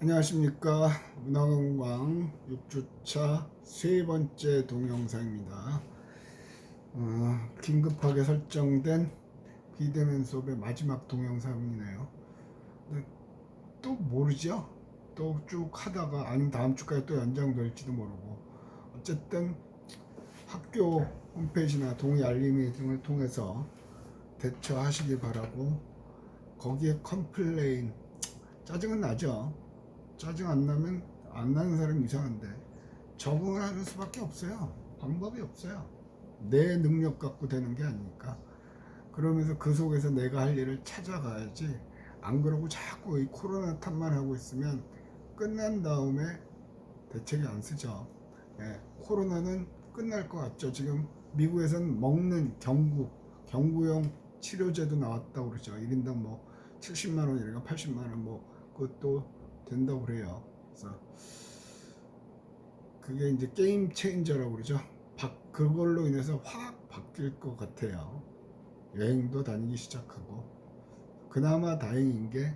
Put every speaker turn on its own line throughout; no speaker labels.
안녕하십니까. 문화관광 6주차 세 번째 동영상입니다. 긴급하게 설정된 비대면 수업의 마지막 동영상이네요. 근데 또 모르죠? 또 쭉 하다가 아니면 다음 주까지 또 연장될지도 모르고, 어쨌든 학교 홈페이지나 동의 알림이 등을 통해서 대처하시기 바라고, 거기에 컴플레인 짜증은 나죠. 짜증 안 나면 안 나는 사람이 이상한데, 적응을 하는 수밖에 없어요. 방법이 없어요. 내 능력 갖고 되는 게 아니니까. 그러면서 그 속에서 내가 할 일을 찾아가야지. 안 그러고 자꾸 이 코로나 탓만 하고 있으면 끝난 다음에 대책이 안 쓰죠. 예, 코로나는 끝날 것 같죠. 지금 미국에서는 먹는 경구용 치료제도 나왔다고 그러죠. 1인당 뭐 70만 원이니까 80만 원 뭐 그것도 된다고 그래요. 그래서 그게 이제 게임 체인저라고 그러죠. 그걸로 인해서 확 바뀔 것 같아요. 여행도 다니기 시작하고. 그나마 다행인 게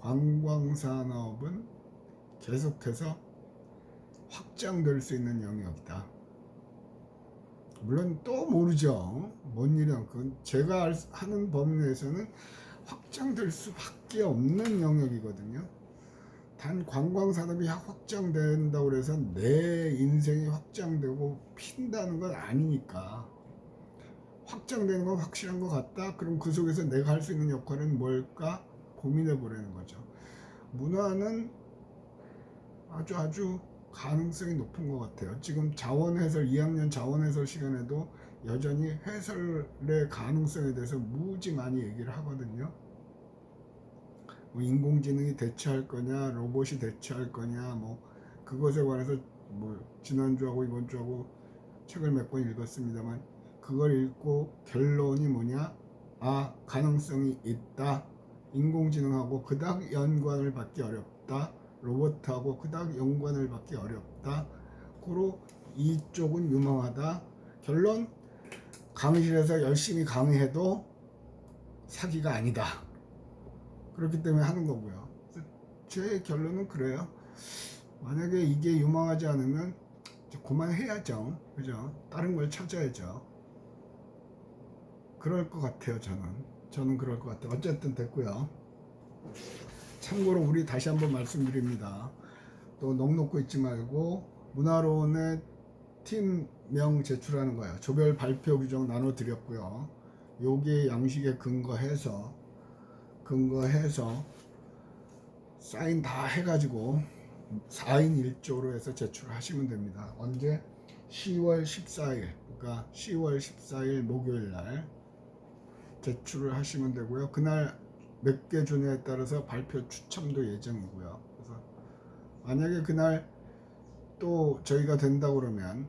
관광산업은 계속해서 확장될 수 있는 영역이다. 물론 또 모르죠. 뭔 일이야. 그건 제가 하는 범위 내에서는 확장될 수밖에 없는 영역이거든요. 단 관광산업이 확장된다고 해서 내 인생이 확장되고 핀다는 건 아니니까. 확장되는 건 확실한 것 같다. 그럼 그 속에서 내가 할 수 있는 역할은 뭘까 고민해 보려는 거죠. 문화는 아주 가능성이 높은 것 같아요. 지금 자원해설 2학년 자원해설 시간에도 여전히 해설의 가능성에 대해서 무지 많이 얘기를 하거든요. 뭐 인공지능이 대체할 거냐, 로봇이 대체할 거냐, 뭐 그것에 관해서 뭐 지난주하고 이번 주하고 책을 몇 권 읽었습니다만, 그걸 읽고 결론이 뭐냐? 가능성이 있다. 인공지능하고 그닥 연관을 받기 어렵다. 로봇하고 그닥 연관을 받기 어렵다. 고로 이쪽은 유망하다. 결론, 강의실에서 열심히 강의해도 사기가 아니다. 그렇기 때문에 하는 거고요. 제 결론은 그래요. 만약에 이게 유망하지 않으면 그만해야죠. 그죠? 다른 걸 찾아야죠. 그럴 것 같아요. 저는 그럴 것 같아요. 어쨌든 됐고요. 참고로 우리 다시 한번 말씀드립니다. 또 넋놓고 있지 말고 문화론의 팀명 제출하는 거예요. 조별 발표 규정 나눠드렸고요. 요게 양식에 근거해서 사인 다 해가지고 4인 1조로 해서 제출하시면 됩니다. 언제? 10월 14일, 그러니까 10월 14일 목요일 날 제출을 하시면 되고요. 그날 몇 개 주냐에 따라서 발표 추첨도 예정이고요. 그래서 만약에 그날 또 저희가 된다 그러면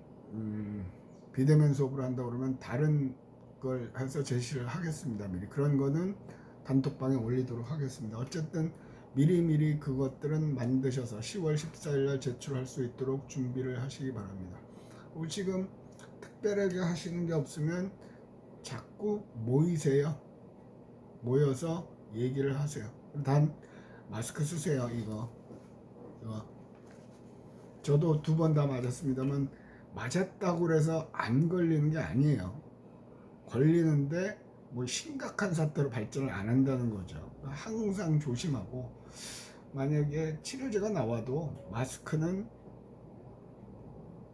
비대면 수업을 한다 그러면 다른 걸 해서 제시를 하겠습니다. 미리 그런 거는 단톡방에 올리도록 하겠습니다. 어쨌든 미리미리 그것들은 만드셔서 10월 14일 날 제출할 수 있도록 준비를 하시기 바랍니다. 지금 특별하게 하시는 게 없으면 자꾸 모이세요. 모여서 얘기를 하세요. 단 마스크 쓰세요. 이거 저도 2번 다 맞았습니다만, 맞았다고 해서 안 걸리는 게 아니에요. 걸리는데 뭐 심각한 사태로 발전을 안 한다는 거죠. 항상 조심하고, 만약에 치료제가 나와도 마스크는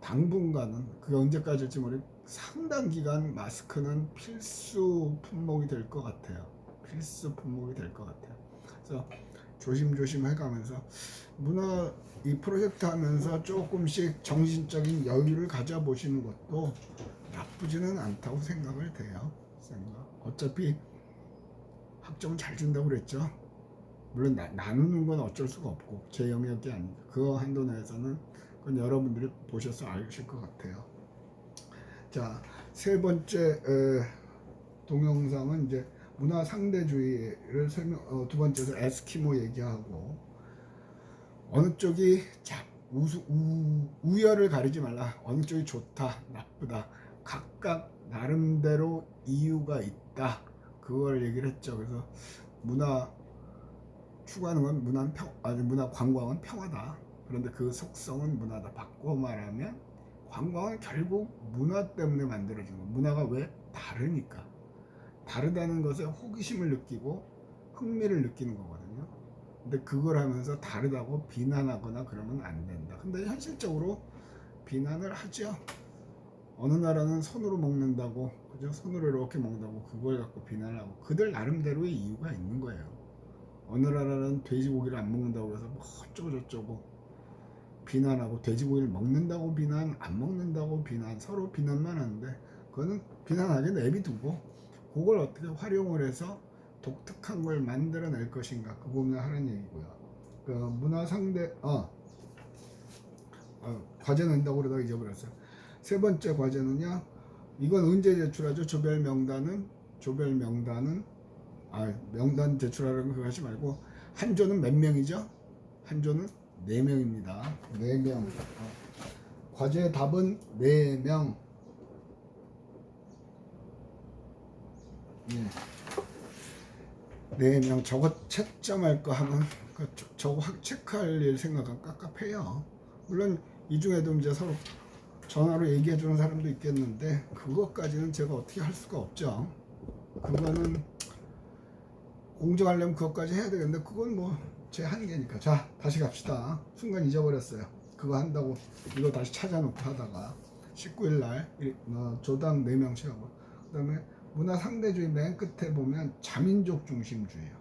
당분간은, 그게 언제까지일지 모르겠고 상당 기간 마스크는 필수 품목이 될 것 같아요. 필수 품목이 될 것 같아요. 그래서 조심조심 해가면서 문화 이 프로젝트 하면서 조금씩 정신적인 여유를 가져보시는 것도 나쁘지는 않다고 생각을 돼요. 어차피 학점은 잘 준다고 그랬죠. 물론 나누는 건 어쩔 수가 없고 제 영역이 아니고 그 한도 내에서는 그건 여러분들이 보셔서 아실 것 같아요. 자, 세 번째 동영상은 이제 문화 상대주의를 두 번째로 에스키모 얘기하고, 어느 쪽이 우열을 가리지 말라. 어느 쪽이 좋다, 나쁘다. 각각 나름대로 이유가 있다. 그걸 얘기를 했죠. 그래서 문화 추구하는 건 문화 관광은 평화다. 그런데 그 속성은 문화다. 바꿔 말하면 관광은 결국 문화 때문에 만들어진 거. 문화가 왜? 다르니까. 다르다는 것에 호기심을 느끼고 흥미를 느끼는 거거든요. 근데 그걸 하면서 다르다고 비난하거나 그러면 안 된다. 근데 현실적으로 비난을 하죠. 어느 나라는 손으로 먹는다고, 그죠? 손으로 이렇게 먹는다고 그걸 갖고 비난을 하고 그들 나름대로의 이유가 있는 거예요. 어느 나라는 돼지고기를 안 먹는다고 해서 뭐 어쩌고 저쩌고 비난하고, 돼지고기를 먹는다고 비난, 안 먹는다고 비난, 서로 비난만 하는데 그거는 비난하게 내비두고 그걸 어떻게 활용을 해서 독특한 걸 만들어낼 것인가, 그 부분을 하는 얘기고요. 그 문화 상대 과제 낸다고 그러다가 잊어버렸어요. 세 번째 과제는요, 이건 언제 제출하죠? 명단 제출하려면 그거 하지 말고, 한 조는 몇 명이죠? 한 조는 4명입니다. 4명. 과제의 답은 4명. 예. 4명. 저거 채점할 거 하면 저거 체크할 일 생각하면 깝깝해요. 물론 이 중에도 이제 서로 전화로 얘기해 주는 사람도 있겠는데 그것까지는 제가 어떻게 할 수가 없죠. 그거는 공정하려면 그것까지 해야 되겠는데 그건 뭐 제 한계니까. 자, 다시 갑시다. 순간 잊어버렸어요. 그거 한다고 이거 다시 찾아놓고 하다가 19일 날 조당 4명 채우고, 그 다음에 문화상대주의 맨 끝에 보면 자민족 중심주의요.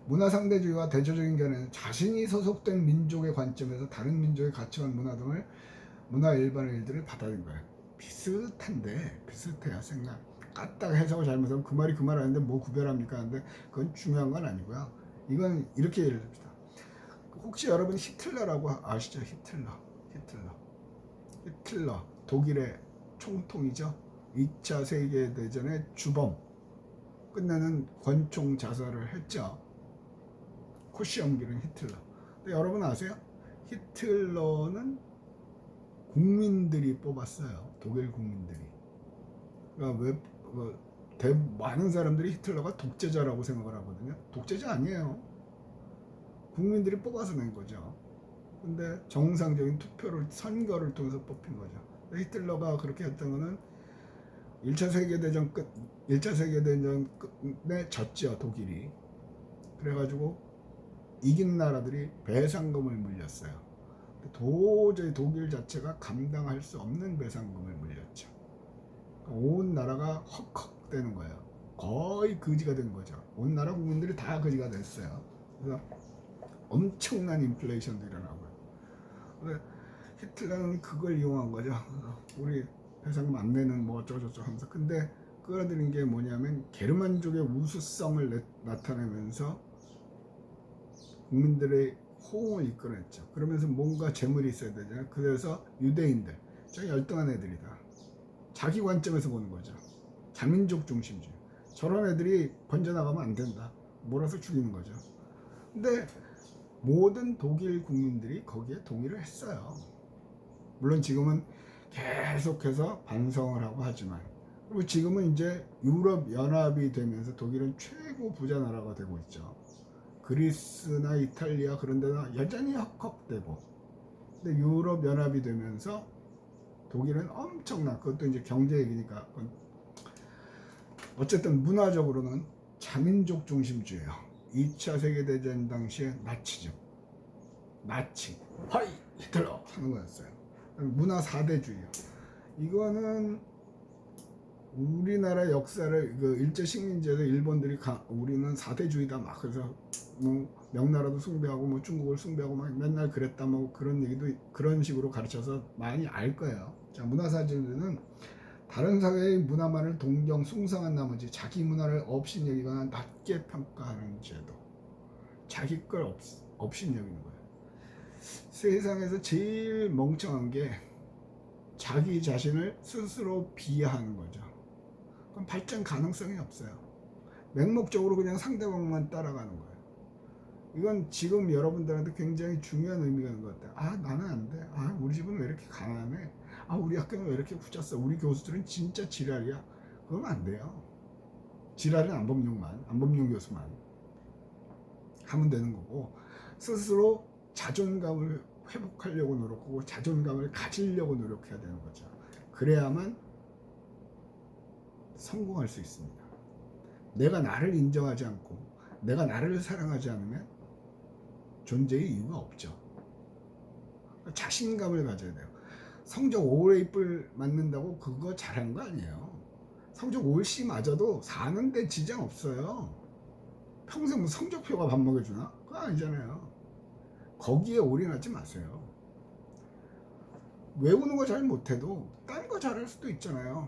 문화상대주의와 대조적인 견해는 자신이 소속된 민족의 관점에서 다른 민족의 가치관, 문화 등을 문화 일반의 일들을 받아들인 거예요. 비슷해요. 생각 까딱 해석을 잘못하면 그 말이 그 말 아닌데 뭐 구별합니까 하는데 그건 중요한 건 아니고요. 이건 이렇게 예를 듭시다. 혹시 여러분 히틀러라고 아시죠? 히틀러 독일의 총통이죠. 2차 세계대전의 주범, 끝내는 권총 자살을 했죠. 코시엄기는 히틀러. 근데 여러분 아세요? 히틀러는 국민들이 뽑았어요. 독일 국민들이. 그러니까 많은 사람들이 히틀러가 독재자라고 생각을 하거든요. 독재자 아니에요. 국민들이 뽑아서 낸 거죠. 근데 정상적인 투표를, 선거를 통해서 뽑힌 거죠. 히틀러가 그렇게 했던 거는 1차 세계대전 끝에 졌죠, 독일이. 그래가지고 이긴 나라들이 배상금을 물렸어요. 도저히 독일 자체가 감당할 수 없는 배상금을 물렸죠. 온 나라가 헉헉 되는 거예요. 거의 거지가 된 거죠. 온 나라 국민들이 다 거지가 됐어요. 그래서 엄청난 인플레이션도 일어나고요. 근데 히틀러는 그걸 이용한 거죠. 우리 배상금 안 내는 뭐 어쩌고저쩌고 하면서. 근데 끌어들인 게 뭐냐면 게르만족의 우수성을 나타내면서 국민들의 호응을 이끌어냈죠. 그러면서 뭔가 재물이 있어야 되잖아요. 그래서 유대인들, 저 열등한 애들이다. 자기 관점에서 보는 거죠. 자민족 중심주의. 저런 애들이 번져나가면 안 된다. 몰아서 죽이는 거죠. 근데 모든 독일 국민들이 거기에 동의를 했어요. 물론 지금은 계속해서 반성을 하고 하지만, 그리고 지금은 이제 유럽 연합이 되면서 독일은 최고 부자 나라가 되고 있죠. 그리스나 이탈리아 그런 데는 여전히 헉헉대고, 근데 유럽 연합이 되면서 독일은 엄청난, 그것도 이제 경제 얘기니까 어쨌든 문화적으로는 자민족 중심주의예요. 2차 세계대전 당시에 나치 하이 히틀러 하는 거였어요. 문화 4대주의요. 이거는 우리나라 역사를 일제식민지에서 일본들이 우리는 4대주의다 막, 그래서 뭐 명나라도 숭배하고 뭐 중국을 숭배하고 막 맨날 그랬다 뭐 그런 얘기도 그런 식으로 가르쳐서 많이 알 거예요. 자, 문화사주의는 다른 사회의 문화만을 동경 숭상한 나머지 자기 문화를 업신여기거나 낮게 평가하는 제도. 자기 걸 업신여기는 거예요. 세상에서 제일 멍청한 게 자기 자신을 스스로 비하하는 거죠. 그럼 발전 가능성이 없어요. 맹목적으로 그냥 상대방만 따라가는 거예요. 이건 지금 여러분들한테 굉장히 중요한 의미가 있는 것 같아요. 아, 나는 안 돼. 아, 우리 집은 왜 이렇게 가난해? 아, 우리 학교는 왜 이렇게 후졌어? 우리 교수들은 진짜 지랄이야. 그러면 안 돼요. 지랄은 안범용 교수만. 하면 되는 거고, 스스로 자존감을 회복하려고 노력하고 자존감을 가지려고 노력해야 되는 거죠. 그래야만 성공할 수 있습니다. 내가 나를 인정하지 않고 내가 나를 사랑하지 않으면 존재의 이유가 없죠. 자신감을 가져야 돼요. 성적 5A 맞는다고 그거 잘한 거 아니에요. 성적 5C 맞아도 사는데 지장 없어요. 평생 성적표가 밥 먹여주나? 그거 아니잖아요. 거기에 올인하지 마세요. 외우는 거 잘 못해도 딴 거 잘할 수도 있잖아요.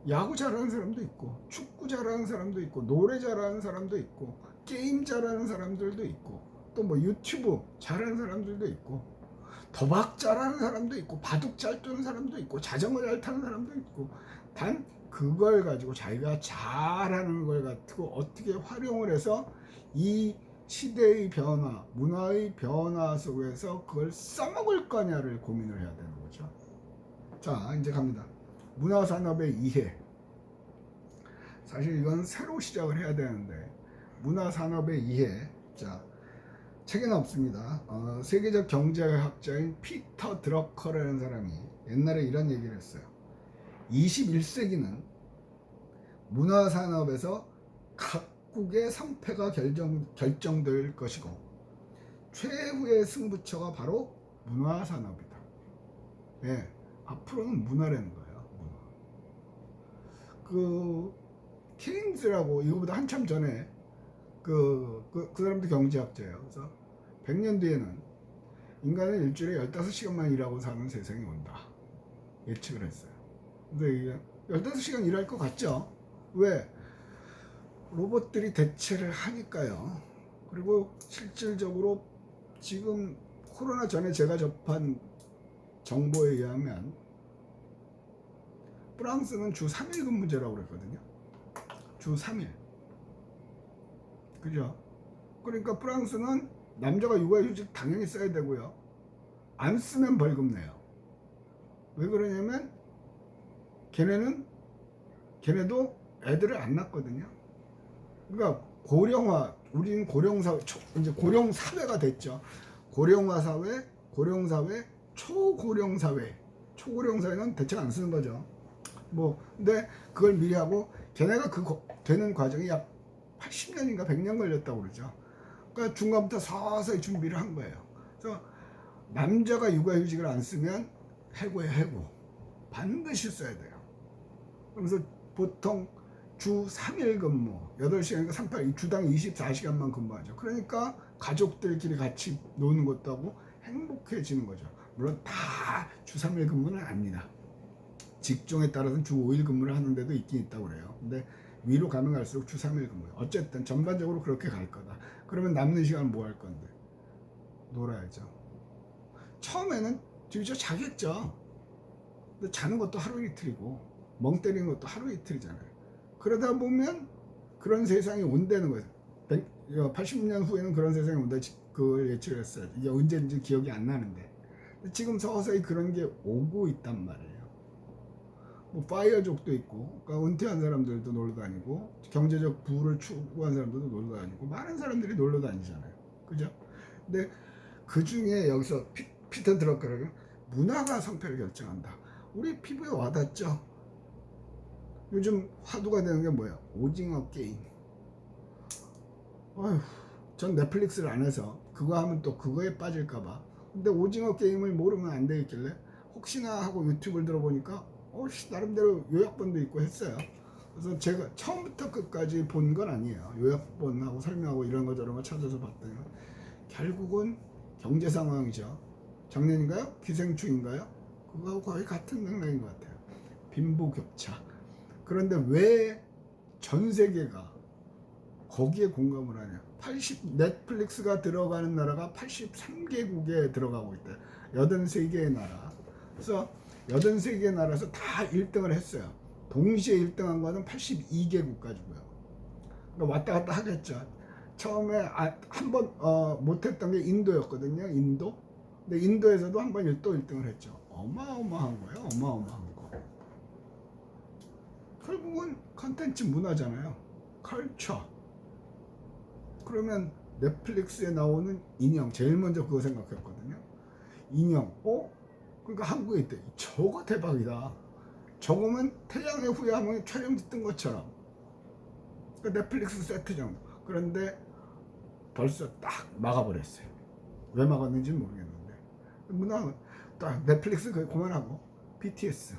야구 잘하는 사람도 있고, 축구 잘하는 사람도 있고, 노래 잘하는 사람도 있고, 게임 잘하는 사람들도 있고, 또 뭐 유튜브 잘하는 사람들도 있고, 도박 잘하는 사람도 있고, 바둑 잘 두는 사람도 있고, 자전거 잘 타는 사람도 있고. 단 그걸 가지고 자기가 잘하는 걸 가지고 어떻게 활용을 해서 이 시대의 변화, 문화의 변화 속에서 그걸 써먹을 거냐를 고민을 해야 되는 거죠. 자, 이제 갑니다. 문화산업의 이해. 사실 이건 새로 시작을 해야 되는데, 문화산업의 이해. 자, 책에는 없습니다. 세계적 경제학자인 피터 드러커라는 사람이 옛날에 이런 얘기를 했어요. 21세기는 문화산업에서 각국의 성패가 결정될 것이고, 최후의 승부처가 바로 문화산업이다. 예, 앞으로는 문화라는 거예요. 그 케인즈라고, 이거보다 한참 전에 그 사람도 경제학자예요. 그래서 100년 뒤에는 인간은 일주일에 15시간만 일하고 사는 세상이 온다, 예측을 했어요. 근데 이게 15시간 일할 것 같죠? 왜? 로봇들이 대체를 하니까요. 그리고 실질적으로 지금 코로나 전에 제가 접한 정보에 의하면 프랑스는 주 3일 근무제라고 그랬거든요. 주 3일. 그죠? 그러니까 프랑스는 남자가 육아휴직 당연히 써야 되고요. 안 쓰면 벌금 내요. 왜 그러냐면 걔네도 애들을 안 낳거든요. 그러니까 고령화, 우리는 이제 고령사회가 됐죠. 고령화사회, 고령사회, 초고령사회. 초고령사회는 대책 안 쓰는 거죠. 근데 그걸 미리 하고, 걔네가 되는 과정이 약 80년인가 100년 걸렸다고 그러죠. 그러니까 중간부터 서서히 준비를 한 거예요. 그래서 남자가 육아휴직을 안 쓰면 해고예요, 해고. 반드시 써야 돼요. 그래서 보통 주 3일 근무, 8시간이니까 38, 주당 24시간만 근무하죠. 그러니까 가족들끼리 같이 노는 것도 하고 행복해지는 거죠. 물론 다 주 3일 근무는 아닙니다. 직종에 따라서는 주 5일 근무를 하는 데도 있긴 있다고 그래요. 근데 위로 가면 갈수록 주 3일 근무예요. 어쨌든 전반적으로 그렇게 갈 거다. 그러면 남는 시간은 뭐 할 건데? 놀아야죠. 처음에는 뒤져 자겠죠. 근데 자는 것도 하루 이틀이고 멍 때리는 것도 하루 이틀이잖아요. 그러다 보면 그런 세상이 온다는 거예요. 80년 후에는 그런 세상이 온다, 그걸 예측을 했어요. 이게 언제인지 기억이 안 나는데 지금 서서히 그런 게 오고 있단 말이에요. 파이어족도 있고, 그러니까 은퇴한 사람들도 놀러 다니고, 경제적 부를 추구한 사람들도 놀러 다니고, 많은 사람들이 놀러 다니잖아요. 그죠? 근데 그 중에 여기서 피터 드러커라는 문화가 성패를 결정한다. 우리 피부에 와닿죠? 요즘 화두가 되는 게 뭐예요? 오징어 게임. 어휴, 전 넷플릭스를 안 해서 그거 하면 또 그거에 빠질까봐. 근데 오징어 게임을 모르면 안 되겠길래 혹시나 하고 유튜브를 들어보니까 나름대로 요약본도 있고 했어요. 그래서 제가 처음부터 끝까지 본 건 아니에요. 요약본하고 설명하고 이런 거 저런 거 찾아서 봤더니 결국은 경제 상황이죠. 작년인가요? 기생충인가요? 그거하고 거의 같은 맥락인 것 같아요. 빈부격차. 그런데 왜 전 세계가 거기에 공감을 하냐? 넷플릭스가 들어가는 나라가 83개국에 들어가고 있대요. 83개의 나라. 그래서 83개의 나라에서 다 1등을 했어요. 동시에 1등한 거는 82개국 가지고요. 그러니까 왔다 갔다 하겠죠. 처음에 한번 못했던 게 인도였거든요. 인도. 근데 인도에서도 한 번 또 1등을 했죠. 어마어마한 거예요. 어마어마한 거. 결국은 컨텐츠 문화잖아요. 컬처. 그러면 넷플릭스에 나오는 인형 제일 먼저 그거 생각했거든요. 인형. 그러니까 한국에 있대. 저거 대박이다. 저거면 태양의 후예하면 촬영지 뜬 것처럼. 그러니까 넷플릭스 세트 정도. 그런데 벌써 딱 막아버렸어요. 왜 막았는지 모르겠는데. 문화 딱 넷플릭스 그만하고 BTS요.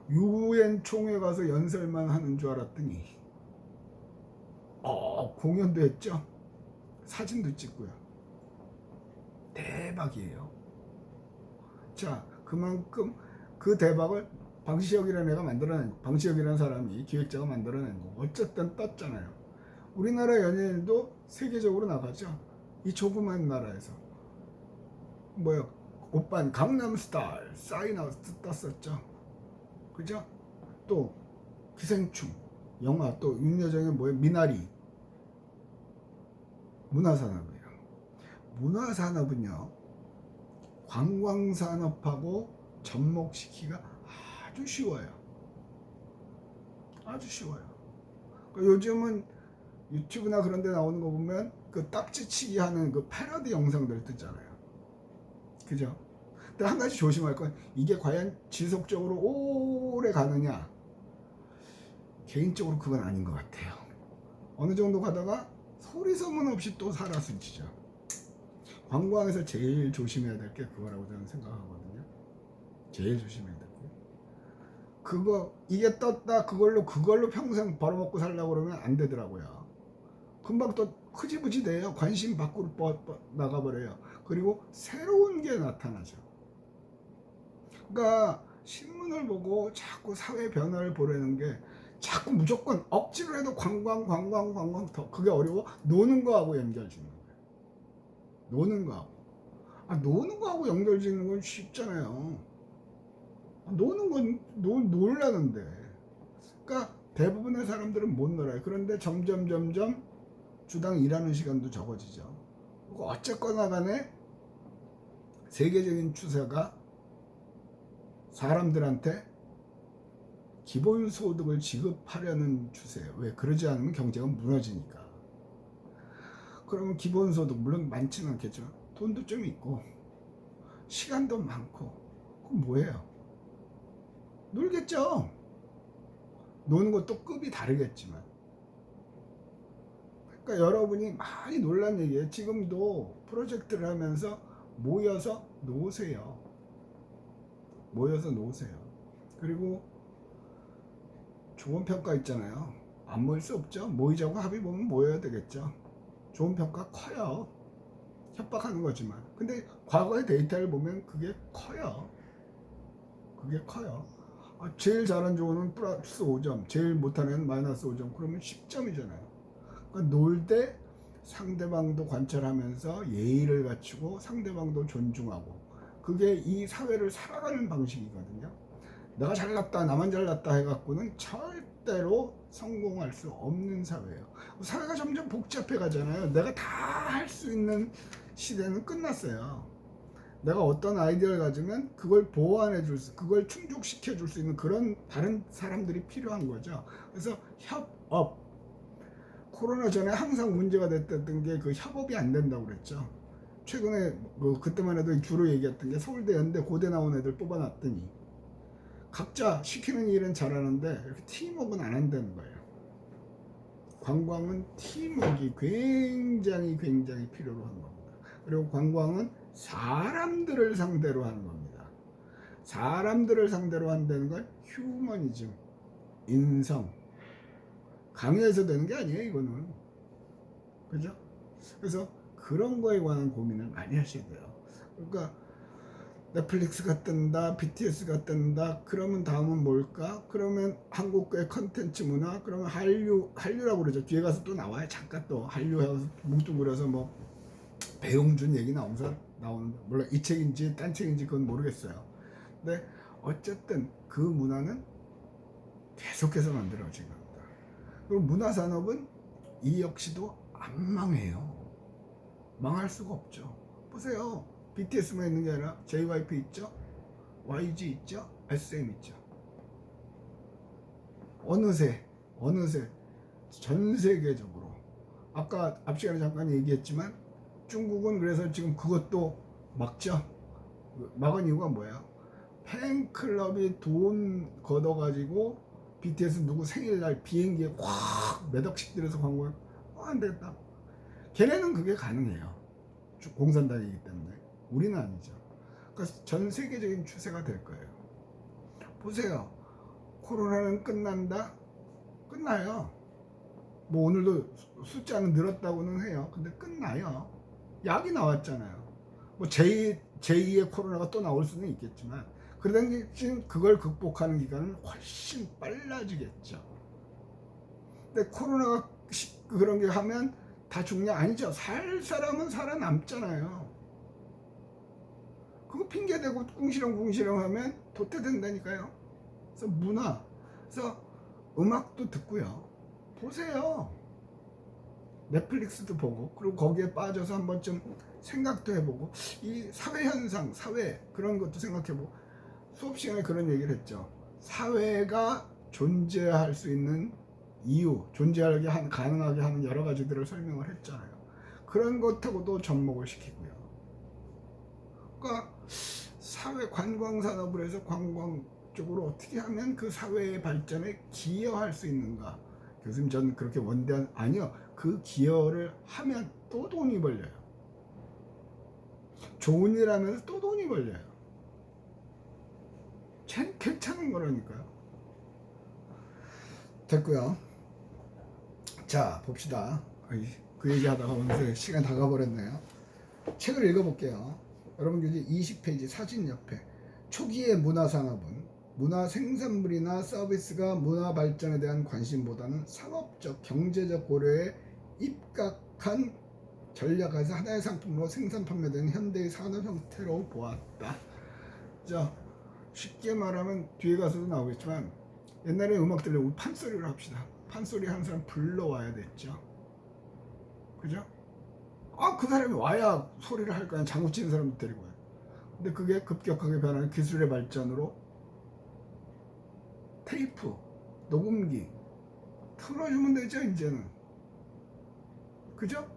UN 총회 가서 연설만 하는 줄 알았더니 공연도 했죠. 사진도 찍고요. 대박이에요. 자, 그만큼 그 대박을 방시혁이라는 애가 만들어낸, 방시혁이라는 사람이 기획자가 만들어낸 거고, 어쨌든 떴잖아요. 우리나라 연예인도 세계적으로 나가죠. 이 조그만 나라에서. 뭐요? 오빤 강남스타일 사인아웃 떴었죠. 그죠? 또 기생충 영화, 또 윤여정의 미나리. 문화산업이에요. 문화산업은요, 관광산업하고 접목시키기가 아주 쉬워요. 아주 쉬워요. 그러니까 요즘은 유튜브나 그런 데 나오는 거 보면 그 딱지치기 하는 그 패러디 영상들 뜨잖아요. 그죠? 근데 한 가지 조심할 건, 이게 과연 지속적으로 오래 가느냐? 개인적으로 그건 아닌 것 같아요. 어느 정도 가다가 소리 소문 없이 또 사라지죠. 관광에서 제일 조심해야 될 게 그거라고 저는 생각하거든요. 제일 조심해야 될 게. 그거, 이게 떴다, 그걸로 평생 벌어먹고 살려고 그러면 안 되더라고요. 금방 또 흐지부지 돼요. 관심 밖으로 나가버려요. 그리고 새로운 게 나타나죠. 그러니까 신문을 보고 자꾸 사회 변화를 보려는 게, 자꾸 무조건 억지로 해도 관광 더 그게 어려워. 노는 거하고 연결 짓는 거예요. 노는 거하고 연결 짓는 건 쉽잖아요. 노는 건 놀라는데. 그러니까 대부분의 사람들은 못 놀아요. 그런데 점점 주당 일하는 시간도 적어지죠. 어쨌거나 간에 세계적인 추세가 사람들한테 기본소득을 지급하려는 추세예요. 왜? 그러지 않으면 경제가 무너지니까. 그러면 기본소득, 물론 많지는 않겠죠. 돈도 좀 있고 시간도 많고, 그럼 뭐예요? 놀겠죠. 노는 것도 급이 다르겠지만. 그러니까 여러분이 많이 놀란 얘기예요. 지금도 프로젝트를 하면서 모여서 노세요. 그리고 좋은 평가 있잖아요. 안 모일 수 없죠. 모이자고 합의 보면 모여야 되겠죠. 좋은 평가 커요. 협박하는 거지만. 근데 과거의 데이터를 보면 그게 커요. 제일 잘한 조언은 플러스 5점, 제일 못하는 애는 마이너스 5점. 그러면 10점이잖아요. 그러니까 놀 때 상대방도 관찰하면서 예의를 갖추고 상대방도 존중하고, 그게 이 사회를 살아가는 방식이거든요. 내가 잘났다, 나만 잘났다 해갖고는 절대로 성공할 수 없는 사회예요. 사회가 점점 복잡해 가잖아요. 내가 다 할 수 있는 시대는 끝났어요. 내가 어떤 아이디어를 가지면 그걸 보완해 줄 수, 그걸 충족시켜 줄 수 있는 그런 다른 사람들이 필요한 거죠. 그래서 협업. 코로나 전에 항상 문제가 됐던 게 그 협업이 안 된다고 그랬죠. 최근에 그때만 해도 주로 얘기했던 게, 서울대, 연대, 고대 나온 애들 뽑아놨더니 각자 시키는 일은 잘하는데 이렇게 팀워크는 안 한다는 거예요. 관광은 팀워크가 굉장히 필요로 한 겁니다. 그리고 관광은 사람들을 상대로 하는 겁니다. 사람들을 상대로 한다는 건 휴머니즘, 인성, 강요해서 되는 게 아니에요, 이거는. 그죠? 그래서 그런 거에 관한 고민을 많이 하셔야 돼요. 그러니까 넷플릭스가 뜬다, BTS가 뜬다, 그러면 다음은 뭘까? 그러면 한국의 컨텐츠 문화, 그러면 한류라고 그러죠. 뒤에 가서 또 나와요. 잠깐 또 한류 해서 뭉뚱그려서 배용준 얘기 나오면서 나오는데, 물론 이 책인지 딴 책인지 그건 모르겠어요. 근데 어쨌든 그 문화는 계속해서 만들어진 겁니다. 그리고 문화산업은 이 역시도 안 망해요. 망할 수가 없죠. 보세요. BTS만 있는 게 아니라 JYP 있죠, YG 있죠, SM 있죠. 어느새 전 세계적으로. 아까 앞 시간에 잠깐 얘기했지만 중국은 그래서 지금 그것도 막죠. 막은 이유가 뭐예요? 팬클럽이 돈 걷어가지고 BTS 누구 생일날 비행기에 확 몇 억씩 들여서 광고해. 안 되겠다. 걔네는 그게 가능해요. 공산당이기 때문에. 우리는 아니죠. 그러니까 전 세계적인 추세가 될 거예요. 보세요. 코로나는 끝난다? 끝나요. 뭐 오늘도 숫자는 늘었다고는 해요. 근데 끝나요. 약이 나왔잖아요. 뭐 제2의 코로나가 또 나올 수는 있겠지만 그러다 지금 그걸 극복하는 기간은 훨씬 빨라지겠죠. 근데 코로나가 그런 게 하면 다 죽냐? 아니죠. 살 사람은 살아남잖아요. 그거 핑계대고 궁시렁궁시렁 하면 도태된다니까요. 그래서 문화, 그래서 음악도 듣고요. 보세요. 넷플릭스도 보고, 그리고 거기에 빠져서 한 번쯤 생각도 해보고, 이 사회 현상, 사회 그런 것도 생각해보고, 수업 시간에 그런 얘기를 했죠. 사회가 존재할 수 있는 이유, 가능하게 하는 여러 가지들을 설명을 했잖아요. 그런 것하고도 접목을 시키고요. 그러니까 사회 관광 산업을 해서 관광 쪽으로 어떻게 하면 그 사회의 발전에 기여할 수 있는가? 교수님, 전 그렇게 원대한 아니요. 그 기여를 하면 또 돈이 벌려요. 좋은 일 하면서 또 돈이 벌려요. 괜찮은 거라니까요. 됐고요. 자, 봅시다. 그 얘기하다가 오늘 시간 다 가버렸네요. 책을 읽어볼게요. 여러분 여기 20페이지 사진 옆에 초기의 문화산업은 문화 생산물이나 서비스가 문화 발전에 대한 관심보다는 상업적, 경제적 고려에 입각한 전략에서 하나의 상품으로 생산 판매되는 현대의 산업 형태로 보았다. 자, 쉽게 말하면 뒤에 가서도 나오겠지만 옛날에 음악 들려고 판소리를 합시다. 판소리 하는 사람 불러와야 됐죠. 그죠? 그 사람이 와야 소리를 할 거야. 장구 치는 사람도 데리고 와요. 근데 그게 급격하게 변하는 기술의 발전으로 테이프, 녹음기 틀어주면 되죠, 이제는. 그죠?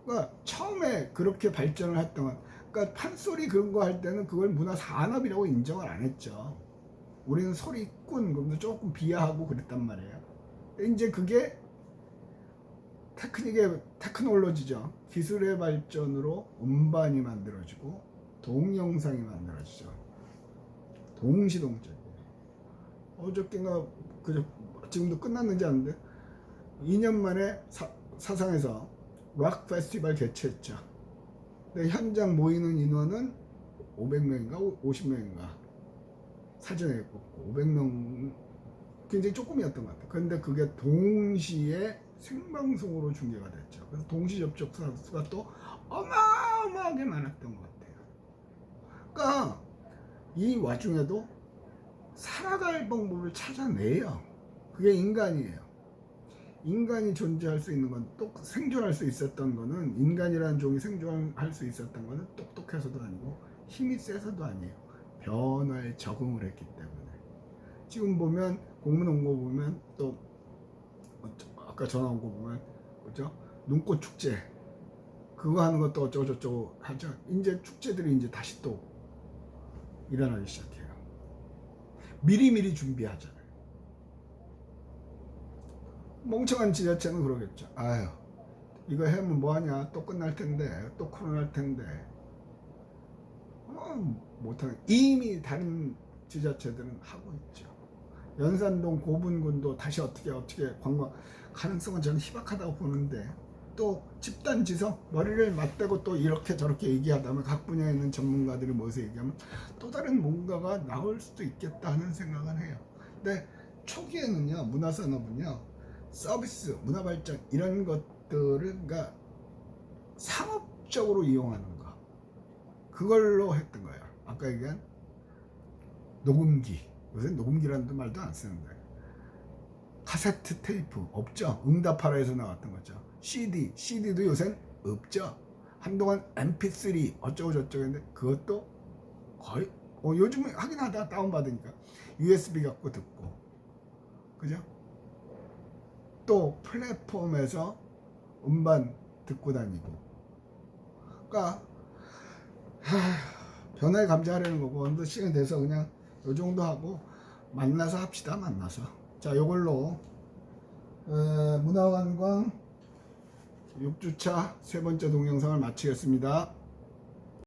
그러니까 처음에 그렇게 발전을 했던 건, 그러니까 판소리 그런 거 할 때는 그걸 문화 산업이라고 인정을 안 했죠. 우리는 소리꾼, 그럼도 조금 비하하고 그랬단 말이에요. 근데 이제 그게 테크놀로지죠. 기술의 발전으로 음반이 만들어지고 동영상이 만들어지죠. 동시동적이에요. 어저께가 지금도 끝났는지 아는데 2년 만에 사상에서 락 페스티벌 개최했죠. 근데 현장 모이는 인원은 500명인가 50명인가 사전에 뽑고 500명 굉장히 조금이었던 것 같아요. 그런데 그게 동시에 생방송으로 중계가 됐죠. 그래서 동시 접촉 수가 또 어마어마하게 많았던 것 같아요. 그러니까 이 와중에도 살아갈 방법을 찾아내요. 그게 인간이에요. 인간이 존재할 수 있는 건, 또 생존할 수 있었던 거는, 인간이라는 종이 생존할 수 있었던 거는 똑똑해서도 아니고 힘이 세서도 아니에요. 변화에 적응을 했기 때문에. 지금 보면 공문 온 거 보면, 또 아까 전화 온 거 보면 뭐죠? 눈꽃 축제 그거 하는 것도 어쩌고저쩌고 하죠. 이제 축제들이 이제 다시 또 일어나기 시작해요. 미리미리 준비하잖아요. 멍청한 지자체는 그러겠죠. 아유, 이거 하면 뭐하냐, 또 끝날 텐데, 또 코로나 할 텐데. 못하는, 이미 다른 지자체들은 하고 있죠. 연산동 고분군도 다시 어떻게 관광 가능성은 저는 희박하다고 보는데, 또 집단지성, 머리를 맞대고 또 이렇게 저렇게 얘기하다면, 각 분야에 있는 전문가들이 모여서 얘기하면 또 다른 뭔가가 나올 수도 있겠다 하는 생각은 해요. 근데 초기에는요, 문화산업은요, 서비스, 문화발전 이런 것들을 그러니까 상업적으로 이용하는 거, 그걸로 했던 거예요. 아까 얘기한 녹음기, 요새 녹음기라는 말도 안 쓰는데, 카세트 테이프 없죠. 응답하라에서 나왔던 거죠. CD도 요새는 없죠. 한동안 MP3 어쩌고 저쩌고 했는데 그것도 거의 요즘은 하긴 하다, 다운받으니까 USB 갖고 듣고, 그죠? 또 플랫폼에서 음반 듣고 다니고. 그러니까 변화에 감지하려는 거고, 어느 시간 돼서 그냥 요 정도 하고 만나서 합시다. 만나서. 자, 요걸로 문화관광 6주차 세 번째 동영상을 마치겠습니다.